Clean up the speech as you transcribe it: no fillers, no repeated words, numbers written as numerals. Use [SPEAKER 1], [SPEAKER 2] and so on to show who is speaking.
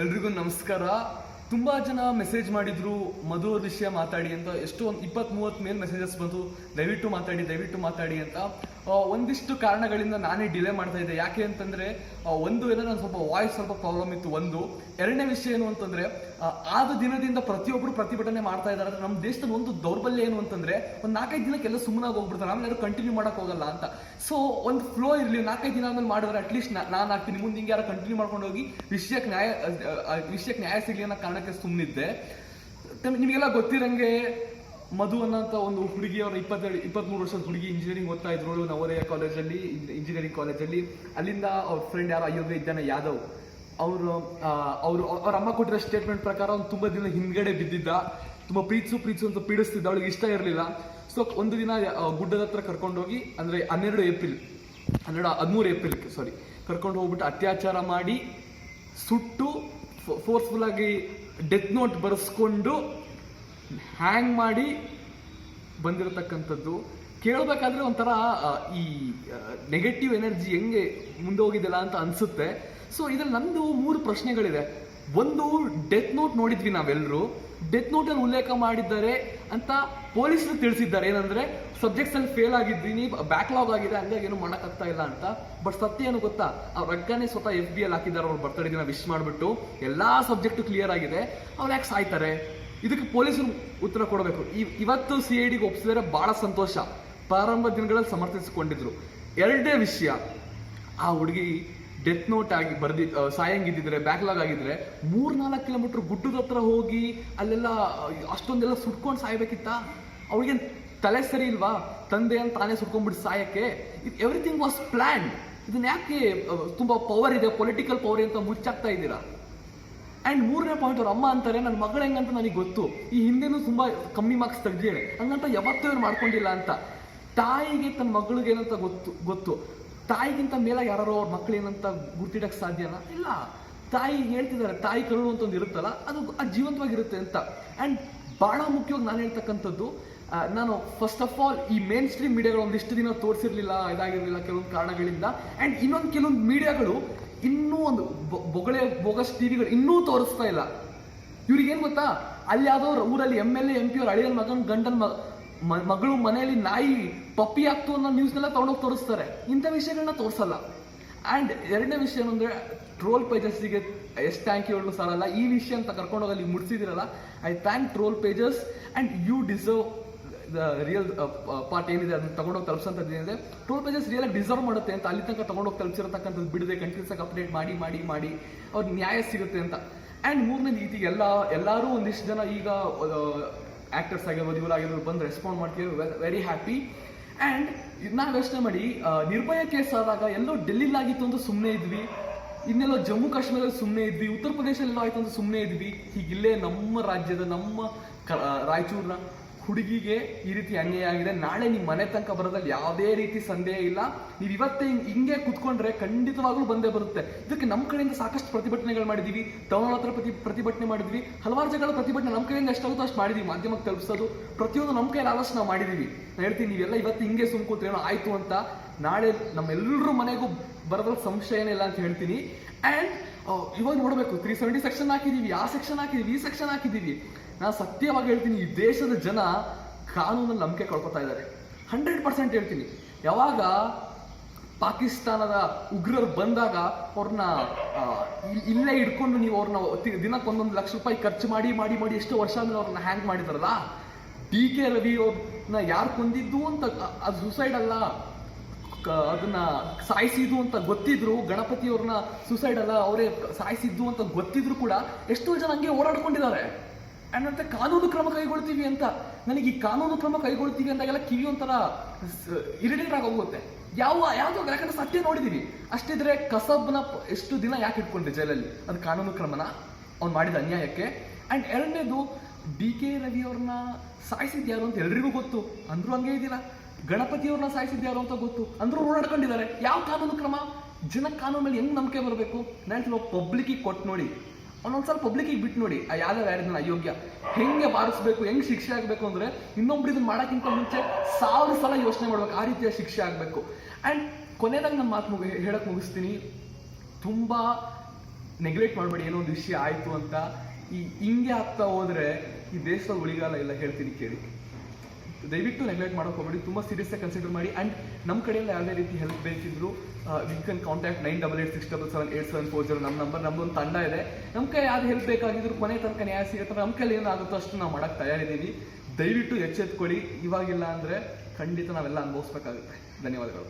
[SPEAKER 1] ಎಲ್ರಿಗೂ ನಮಸ್ಕಾರ. ತುಂಬ ಜನ ಮೆಸೇಜ್ ಮಾಡಿದ್ರು ಮಧು ಅವ್ರ ವಿಷಯ ಮಾತಾಡಿ ಅಂತ. ಎಷ್ಟು ಒಂದು 20-30 ಮೇಲೆ ಮೆಸೇಜಸ್ ಬಂತು, ದಯವಿಟ್ಟು ಮಾತಾಡಿ ಅಂತ. ಒಂದಿಷ್ಟು ಕಾರಣಗಳಿಂದ ನಾನೇ ಡಿಲೇ ಮಾಡ್ತಾ ಇದ್ದೆ. ಯಾಕೆ ಅಂತಂದ್ರೆ ಒಂದು ಏನೋ ನಾನು ಸ್ವಲ್ಪ ವಾಯ್ಸ್ ಸ್ವಲ್ಪ ಪ್ರಾಬ್ಲಮ್ ಇತ್ತು. ಎರಡನೇ ವಿಷಯ ಏನು ಅಂತಂದ್ರೆ ಆದ ದಿನದಿಂದ ಪ್ರತಿಯೊಬ್ಬರು ಪ್ರತಿಭಟನೆ ಮಾಡ್ತಾ ಇದ್ದಾರೆ. ನಮ್ಮ ದೇಶದಲ್ಲಿ ಒಂದು ದೌರ್ಬಲ್ಯ ಏನು ಅಂತಂದ್ರೆ ಒಂದು 4-5 ದಿನಕ್ಕೆಲ್ಲ ಸುಮ್ಮನಾಗಿ ಹೋಗ್ಬಿಡ್ತಾರೆ, ಆಮೇಲೆ ಯಾರು ಕಂಟಿನ್ಯೂ ಮಾಡಕ್ ಹೋಗಲ್ಲ ಅಂತ. ಸೊ ಒಂದು ಫ್ಲೋ ಇರಲಿ, 4-5 ದಿನ ಆದ್ಮೇಲೆ ಮಾಡಿದ್ರೆ ಅಟ್ಲೀಸ್ಟ್ ನಾನು ಆಗ್ತೀನಿ, ಮುಂದೆ ಹಿಂಗೆ ಯಾರು ಕಂಟಿನ್ಯೂ ಮಾಡ್ಕೊಂಡು ಹೋಗಿ ವಿಷಯಕ್ಕೆ ನ್ಯಾಯ ಸಿಗಲಿ ಅನ್ನೋ ಕಾರಣಕ್ಕೆ ಸುಮ್ಮನಿದ್ದೆ. ನಿಮಗೆಲ್ಲ ಗೊತ್ತಿರಂಗೆ ಮಧು ಅನ್ನೋಂಥ ಒಂದು ಹುಡುಗಿ, ಅವರ 23 ವರ್ಷದ ಹುಡುಗಿ ಇಂಜಿನಿಯರಿಂಗ್ ಓದ್ತಾ ಇದ್ರು ನವೋದಯ ಕಾಲೇಜಲ್ಲಿ, ಇಂಜಿನಿಯರಿಂಗ್ ಕಾಲೇಜಲ್ಲಿ. ಅಲ್ಲಿಂದ ಅವ್ರ ಫ್ರೆಂಡ್ ಯಾರೋ ಅಯೋಗ್ಯ ಇದ್ದಾನೆ, ಯಾದವ್, ಅವ್ರ ಅಮ್ಮ ಕೊಟ್ಟಿರೋ ಸ್ಟೇಟ್ಮೆಂಟ್ ಪ್ರಕಾರ ಅವ್ನು ತುಂಬಾ ದಿನ ಹಿಂದ್ಗಡೆ ಬಿದ್ದಿದ್ದ, ತುಂಬಾ ಪ್ರೀತ್ಸು ಅಂತ ಪೀಡಿಸ್ತಿದ್ದ, ಅವಳಿಗೆ ಇಷ್ಟ ಇರಲಿಲ್ಲ. ಸೊ ಒಂದು ದಿನ ಗುಡ್ಡದ ಹತ್ರ ಕರ್ಕೊಂಡೋಗಿ, ಅಂದ್ರೆ 13 ಏಪ್ರಿಲ್ ಕರ್ಕೊಂಡು ಹೋಗ್ಬಿಟ್ಟು ಅತ್ಯಾಚಾರ ಮಾಡಿ ಸುಟ್ಟು ಫೋರ್ಸ್ಫುಲ್ ಆಗಿ ಡೆತ್ ನೋಟ್ ಬರೆಸ್ಕೊಂಡು ಹ್ಯಾಂಗ್ ಮಾಡಿ ಬಂದಿರತಕ್ಕಂಥದ್ದು. ಕೇಳಬೇಕಾದ್ರೆ ಒಂಥರ ಈ ನೆಗೆಟಿವ್ ಎನರ್ಜಿ ಹೆಂಗೆ ಮುಂದೆ ಹೋಗಿದೆಲ್ಲ ಅಂತ ಅನ್ಸುತ್ತೆ. ಸೊ ಇದ್ರಲ್ಲಿ ನಂದು 3 ಪ್ರಶ್ನೆಗಳಿದೆ. ಒಂದು, ಡೆತ್ ನೋಟ್ ನೋಡಿದ್ವಿ ನಾವೆಲ್ಲರೂ, ಡೆತ್ ನೋಟ್ ಅಲ್ಲಿ ಉಲ್ಲೇಖ ಮಾಡಿದ್ದಾರೆ ಅಂತ ಪೊಲೀಸರು ತಿಳಿಸಿದ್ದಾರೆ. ಏನಂದ್ರೆ ಸಬ್ಜೆಕ್ಟ್ಸ್ ಅಲ್ಲಿ ಫೇಲ್ ಆಗಿದ್ದೀನಿ, ಬ್ಯಾಕ್ಲಾಗ್ ಆಗಿದೆ, ಹಂಗಾಗಿ ಏನು ಮಾಡಕ್ಕಾಗ್ತಾ ಇಲ್ಲ ಅಂತ. ಬಟ್ ಸತ್ಯ ಏನು ಗೊತ್ತಾ, ಅವ್ರ ಅಗ್ಗನೇ ಸ್ವತಃ FB ಅಲ್ಲಿ ಹಾಕಿದ್ದಾರೆ, ಅವ್ರ ಬರ್ತಡೇ ದಿನ ವಿಶ್ ಮಾಡ್ಬಿಟ್ಟು ಎಲ್ಲಾ ಸಬ್ಜೆಕ್ಟ್ ಕ್ಲಿಯರ್ ಆಗಿದೆ, ಅವ್ರು ಯಾಕೆ ಸಾಯ್ತಾರೆ? ಇದಕ್ಕೆ ಪೊಲೀಸರು ಉತ್ತರ ಕೊಡಬೇಕು. ಇವತ್ತು CIDಗೆ ಒಪ್ಪಿಸಿದರೆ ಬಹಳ ಸಂತೋಷ, ಪ್ರಾರಂಭ ದಿನಗಳಲ್ಲಿ ಸಮರ್ಥಿಸಿಕೊಂಡಿದ್ರು. ಎರಡನೇ ವಿಷಯ, ಆ ಹುಡುಗಿ ಡೆತ್ ನೋಟ್ ಆಗಿ ಸಾಯಂಗಿದ್ದಿದ್ರೆ, ಬ್ಯಾಕ್ಲಾಗ್ ಆಗಿದ್ರೆ 3-4 ಕಿಲೋಮೀಟರ್ ಗುಡ್ಡದ ಹತ್ರ ಹೋಗಿ ಅಲ್ಲೆಲ್ಲ ಅಷ್ಟೊಂದೆಲ್ಲ ಸುಟ್ಕೊಂಡು ಸಾಯ್ಬೇಕಿತ್ತ? ಅವಳಿಗೆ ತಲೆ ಸರಿ ಇಲ್ವಾ? ತಂದೆ ಅಂತ ತಾನೇ ಸುಟ್ಕೊಂಡ್ಬಿಟ್ಟು ಸಾಯಕ್ಕೆ? Everything was plan. ಇದನ್ನ ಯಾಕೆ ತುಂಬಾ ಪವರ್ ಇದೆ, ಪೊಲಿಟಿಕಲ್ ಪವರ್ ಅಂತ ಮುಚ್ಚಾಕ್ತಾ ಇದ್ದೀರಾ? ಅಂಡ್ 3ನೇ ಪಾಯಿಂಟ್, ಅವ್ರ ಅಮ್ಮ ಅಂತಾರೆ ನನ್ನ ಮಗಳು ಹೆಂಗಂತ ನನಗೆ ಗೊತ್ತು, ಈ ಹಿಂದೆನೂ ತುಂಬಾ ಕಮ್ಮಿ ಮಾರ್ಕ್ಸ್ ತೆಗ್ದಿದ್ದಾಳೆ, ಹಂಗಂತ ಯಾವತ್ತೂ ಇವ್ರು ಮಾಡ್ಕೊಂಡಿಲ್ಲ ಅಂತ. ತಾಯಿಗೆ ತನ್ನ ಮಗಳಿಗೆ ಏನಂತ ಗೊತ್ತು. ತಾಯಿಗಿಂತ ಮೇಲೆ ಯಾರೋ ಅವ್ರ ಮಕ್ಳು ಏನಂತ ಗುರ್ತಿಡಕ್ ಸಾಧ್ಯನಾ? ಇಲ್ಲ. ತಾಯಿ ಹೇಳ್ತಿದ್ದಾರೆ, ತಾಯಿ ಕರುಳು ಅಂತ ಒಂದು ಇರುತ್ತಲ್ಲ, ಅದು ಜೀವಂತವಾಗಿರುತ್ತೆ ಅಂತ. ಅಂಡ್ ಬಹಳ ಮುಖ್ಯವಾಗಿ ನಾನು ಹೇಳ್ತಕ್ಕಂಥದ್ದು, ನಾನು ಫಸ್ಟ್ ಆಫ್ ಆಲ್ ಈ ಮೇನ್ ಸ್ಟ್ರೀಮ್ ಮೀಡಿಯಾಗಳು ಒಂದಿಷ್ಟು ದಿನ ತೋರಿಸಿರ್ಲಿಲ್ಲ, ಇದಾಗಿರ್ಲಿಲ್ಲ ಕೆಲವೊಂದು ಕಾರಣಗಳಿಂದ. ಅಂಡ್ ಕೆಲವೊಂದು ಮೀಡಿಯಾಗಳು ಇನ್ನೂ ಒಂದು ಬೋಗಸ್ ಟಿವಿಗಳು ಇನ್ನೂ ತೋರಿಸ್ತಾ ಇಲ್ಲ. ಇವ್ರಿಗೇನ್ ಗೊತ್ತಾ, ಅಲ್ಲಿ ಯಾವ್ದೋ ಊರಲ್ಲಿ MLA MP ಅವ್ರ ಅಳಿಯನ್ ಗಂಡನ್ ಮಗಳು ಮನೆಯಲ್ಲಿ ನಾಯಿ ಪಪ್ಪಿ ಆಗ್ತು ಅನ್ನೋ ನ್ಯೂಸ್ನೆಲ್ಲ ತಗೊಂಡೋಗಿ ತೋರಿಸ್ತಾರೆ, ಇಂಥ ವಿಷಯಗಳನ್ನ ತೋರಿಸಲ್ಲ. ಅಂಡ್ ಎರಡನೇ ವಿಷಯ ಏನಂದ್ರೆ, ಟ್ರೋಲ್ ಪೇಜಸ್ಗೆ ಎಷ್ಟು ಥ್ಯಾಂಕ್ ಯು ಹೇಳಲು ಸಾಲಲ್ಲ. ಈ ವಿಷಯ ಅಂತ ಕರ್ಕೊಂಡೋಗಲ್ಲಿ ಮುಡ್ಸಿದಿರಲ್ಲ, I thank troll pages. And you deserve the real part ಏನಿದೆ ಅದನ್ನ ತಗೊಂಡೋಗಿ ತಲುಪಿಸೋಂಥದ್ದು ಏನಿದೆ, ಟ್ರೋಲ್ ಪೇಜಸ್ ರಿಯಲ್ ಡಿಸರ್ವ್ ಮಾಡುತ್ತೆ ಅಂತ. ಅಲ್ಲಿ ತನಕ ತಗೊಂಡೋಗಿ ತಲುಪಿಸಿರತಕ್ಕಂಥದ್ದು ಬಿಡದೆ ಕಂಟಿನ್ಯೂಸ್ ಆಗಿ ಅಪ್ಡೇಟ್ ಮಾಡಿ ಅವ್ರಿಗೆ ನ್ಯಾಯ ಸಿಗುತ್ತೆ ಅಂತ. ಅಂಡ್ ಮೂರನೇದು, ಈಗ ಎಲ್ಲರೂ ಒಂದಿಷ್ಟು ಜನ ಈಗ ಆಕ್ಟರ್ಸ್ ಆಗಿರ್ಬೋದು, ಇವರಾಗಿರ್ಬೋದು, ಬಂದು ರೆಸ್ಪಾಂಡ್ ಮಾಡ್ತೀವಿ, ವೆರಿ ಹ್ಯಾಪಿ. ಅಂಡ್ ನಾವು ಯೋಚನೆ ಮಾಡಿ, ನಿರ್ಭಯ ಕೇಸ್ ಆದಾಗ ಎಲ್ಲೋ ಡೆಲ್ಲಿಲಾಗಿತ್ತು ಅಂತ ಸುಮ್ಮನೆ ಇದ್ವಿ, ಇನ್ನೆಲ್ಲೋ ಜಮ್ಮು ಕಾಶ್ಮೀರದಲ್ಲಿ ಸುಮ್ಮನೆ ಇದ್ವಿ, ಉತ್ತರ ಪ್ರದೇಶದಲ್ಲೋ ಆಯ್ತು ಅಂತ ಸುಮ್ಮನೆ ಇದ್ವಿ. ಹೀಗಿಲ್ಲೇ ನಮ್ಮ ರಾಜ್ಯದ, ನಮ್ಮ ರಾಯಚೂರಿನ ಹುಡುಗಿಗೆ ಈ ರೀತಿ ಅನ್ಯಾಯ ಆಗಿದೆ. ನಾಳೆ ನಿಮ್ಮ ಮನೆ ತನಕ ಬರೋದ್ರಲ್ಲಿ ಯಾವುದೇ ರೀತಿ ಸಂದೇಹ ಇಲ್ಲ. ನೀವು ಇವತ್ತೇ ಹಿಂಗೆ ಕುತ್ಕೊಂಡ್ರೆ ಖಂಡಿತವಾಗ್ಲೂ ಬಂದೇ ಬರುತ್ತೆ. ಇದಕ್ಕೆ ನಮ್ಮ ಕಡೆಯಿಂದ ಸಾಕಷ್ಟು ಪ್ರತಿಭಟನೆಗಳು ಮಾಡಿದೀವಿ, ಟೌನ್ ಹತ್ರ ಪ್ರತಿಭಟನೆ ಮಾಡಿದ್ವಿ, ಹಲವಾರು ಜಾಗಗಳ ಪ್ರತಿಭಟನೆ ನಮ್ಮ ಕಡೆಯಿಂದ ಎಷ್ಟಾಗುತ್ತೋ ಅಷ್ಟು ಮಾಡಿದೀವಿ. ಮಾಧ್ಯಮಕ್ಕೆ ತಲುಪಿಸೋದು ಪ್ರತಿಯೊಂದು ನಮ್ಮ ಕೈಯಲ್ಲಿ ಆಲೋಚನೆ ನಾವು ಮಾಡಿದೀವಿ. ನಾನು ಹೇಳ್ತೀನಿ, ನೀವೆಲ್ಲ ಇವತ್ತು ಹಿಂಗೆ ಸುಮ್ಕೂತ್ರೇನೋ ಆಯ್ತು ಅಂತ, ನಾಳೆ ನಮ್ಮೆಲ್ಲರ ಮನೆಗೂ ಬರೋದ್ರ ಸಂಶಯನೇ ಇಲ್ಲ ಅಂತ ಹೇಳ್ತೀನಿ. ಅಂಡ್ ಇವಾಗ ನೋಡಬೇಕು, 370 ಸೆಕ್ಷನ್ ಹಾಕಿದೀವಿ, ಆ ಸೆಕ್ಷನ್ ಹಾಕಿದೀವಿ, ಈ ಸೆಕ್ಷನ್ ಹಾಕಿದೀವಿ. ನಾನು ಸತ್ಯವಾಗಿ ಹೇಳ್ತೀನಿ, ಈ ದೇಶದ ಜನ ಕಾನೂನಲ್ಲಿ ನಂಬಿಕೆ ಕಳ್ಕೊತಾ ಇದ್ದಾರೆ. 100% ಹೇಳ್ತೀನಿ. ಯಾವಾಗ ಪಾಕಿಸ್ತಾನದ ಉಗ್ರರು ಬಂದಾಗ ಅವ್ರನ್ನ ಇಲ್ಲೇ ಇಟ್ಕೊಂಡು ನೀವು ಅವ್ರನ್ನ ದಿನಕ್ಕೆ 1 ಲಕ್ಷ ರೂಪಾಯಿ ಖರ್ಚು ಮಾಡಿ ಎಷ್ಟೋ ವರ್ಷ ಆದ್ಮೇಲೆ ಅವ್ರನ್ನ ಹ್ಯಾಂಗ್ ಮಾಡಿದಾರಲ್ಲ, DK ರವಿ ಅವ್ರನ್ನ ಯಾರು ಕೊಂದಿದ್ದು ಅಂತ, ಅದು ಸುಸೈಡ್ ಅಲ್ಲ, ಅದನ್ನ ಸಾಯಿಸಿದ್ದು ಅಂತ ಗೊತ್ತಿದ್ರು, ಗಣಪತಿ ಅವ್ರನ್ನ ಸುಸೈಡ್ ಅಲ್ಲ ಅವರೇ ಸಾಯಿಸಿದ್ದು ಅಂತ ಗೊತ್ತಿದ್ರು ಕೂಡ ಎಷ್ಟೋ ಜನ ಹಂಗೆ ಓಡಾಡ್ಕೊಂಡಿದ್ದಾರೆ. ಅಂಡ್ ಮತ್ತೆ ಕಾನೂನು ಕ್ರಮ ಕೈಗೊಳ್ತೀವಿ ಅಂತ. ನನಗೆ ಈ ಕಾನೂನು ಕ್ರಮ ಕೈಗೊಳ್ತೀವಿ ಅಂದಾಗೆಲ್ಲ ಕಿವಿ ಒಂಥರ ಇರಿಟೇಟ್ ಆಗಿ ಹೋಗುತ್ತೆ. ಯಾವ್ದೋ ಯಾಕಂದ್ರೆ ಸತ್ಯ ನೋಡಿದೀವಿ. ಅಷ್ಟಿದ್ರೆ ಕಸಬ್ನ ಎಷ್ಟು ದಿನ ಯಾಕೆ ಇಟ್ಕೊಂಡ್ರಿ ಜೈಲಲ್ಲಿ? ಅದು ಕಾನೂನು ಕ್ರಮನ ಅವ್ನು ಮಾಡಿದ ಅನ್ಯಾಯಕ್ಕೆ. ಅಂಡ್ ಎರಡನೇದು, DK ರವಿ ಅವ್ರನ್ನ ಸಾಯಿಸಿದ್ ಯಾರು ಅಂತ ಎಲ್ರಿಗೂ ಗೊತ್ತು, ಅಂದ್ರೂ ಹಂಗೆ ಇದ್ದೀರಾ. ಗಣಪತಿ ಅವ್ರನ್ನ ಸಾಯಿಸಿದ್ ಯಾರು ಅಂತ ಗೊತ್ತು, ಅಂದ್ರೂ ಓಡಾಡ್ಕೊಂಡಿದ್ದಾರೆ. ಯಾವ ಕಾನೂನು ಕ್ರಮ? ಜನಕ್ಕೆ ಕಾನೂನು ಮೇಲೆ ಹೆಂಗ್ ನಂಬಿಕೆ ಬರಬೇಕು? ನಾನು ಪಬ್ಲಿಕ್ಕಿಗೆ ಕೊಟ್ಟು ನೋಡಿ, ಒಂದೊಂದ್ಸಲ ಪಬ್ಲಿಕ್ಕಿಗೆ ಬಿಟ್ಟು ನೋಡಿ, ಯಾರ್ಯಾರಿದ್ದಾನೆ ಅಯೋಗ್ಯ ಹೆಂಗೆ ಬಾರಿಸ್ಬೇಕು, ಹೆಂಗ್ ಶಿಕ್ಷೆ ಆಗ್ಬೇಕು ಅಂದ್ರೆ ಇನ್ನೊಬ್ರು ಇದನ್ನ ಮಾಡೋಕ್ಕಿಂತ ಮುಂಚೆ 1000 ಸಲ ಯೋಚನೆ ಮಾಡ್ಬೇಕು, ಆ ರೀತಿಯ ಶಿಕ್ಷೆ ಆಗ್ಬೇಕು. ಅಂಡ್ ಕೊನೆಯದಾಗಿ ನನ್ನ ಮಾತು ಹೇಳಕ್ ಮುಗಿಸ್ತೀನಿ. ತುಂಬಾ ನೆಗ್ಲೆಕ್ಟ್ ಮಾಡಬೇಡಿ. ಏನೋ ಒಂದು ವಿಷಯ ಆಯಿತು ಅಂತ ಹಿಂಗೆ ಆಗ್ತಾ ಹೋದ್ರೆ ಈ ದೇಶದ ಉಳಿಗಾಲ ಇಲ್ಲ, ಹೇಳ್ತೀನಿ ಕೇಳಿ. ದಯವಿಟ್ಟು ನೆಗ್ಲೆಕ್ಟ್ ಮಾಡೋಕೆ ಹೋಗಬೇಡಿ, ತುಂಬ ಸೀರಿಯಸ್ ಆಗಿ ಕನ್ಸಿಡರ್ ಮಾಡಿ. ಆ್ಯಂಡ್ ನಮ್ಮ ಕಡೆಯಿಂದ ಯಾವುದೇ ರೀತಿ ಹೆಲ್ಪ್ ಬೇಕಿದ್ರು ವಿ ಕ್ಯಾನ್ ಕಾಂಟ್ಯಾಕ್ಟ್ 9886778740 ನಮ್ಮ ನಂಬರ್. ನಮ್ಮದೊಂದು ತಂಡ ಇದೆ, ನಮ್ಮ ಕೈ ಯಾವ್ದು ಹೆಲ್ಪ್ ಬೇಕಾಗಿದ್ರು ಕೊನೆ ತನಕ ನ್ಯಾಯ ಸಿಗುತ್ತೆ, ನಮ್ಮ ಕೈಲಿ ಏನಾಗುತ್ತೋ ಅಷ್ಟು ನಾವು ಮಾಡೋಕ್ಕೆ ತಯಾರಿದ್ದೀವಿ. ದಯವಿಟ್ಟು ಎಚ್ಚೆತ್ಕೊಳ್ಳಿ, ಇವಾಗಿಲ್ಲ ಅಂದರೆ ಖಂಡಿತ ನಾವೆಲ್ಲ ಅನುಭವಿಸ್ಬೇಕಾಗುತ್ತೆ. ಧನ್ಯವಾದಗಳು.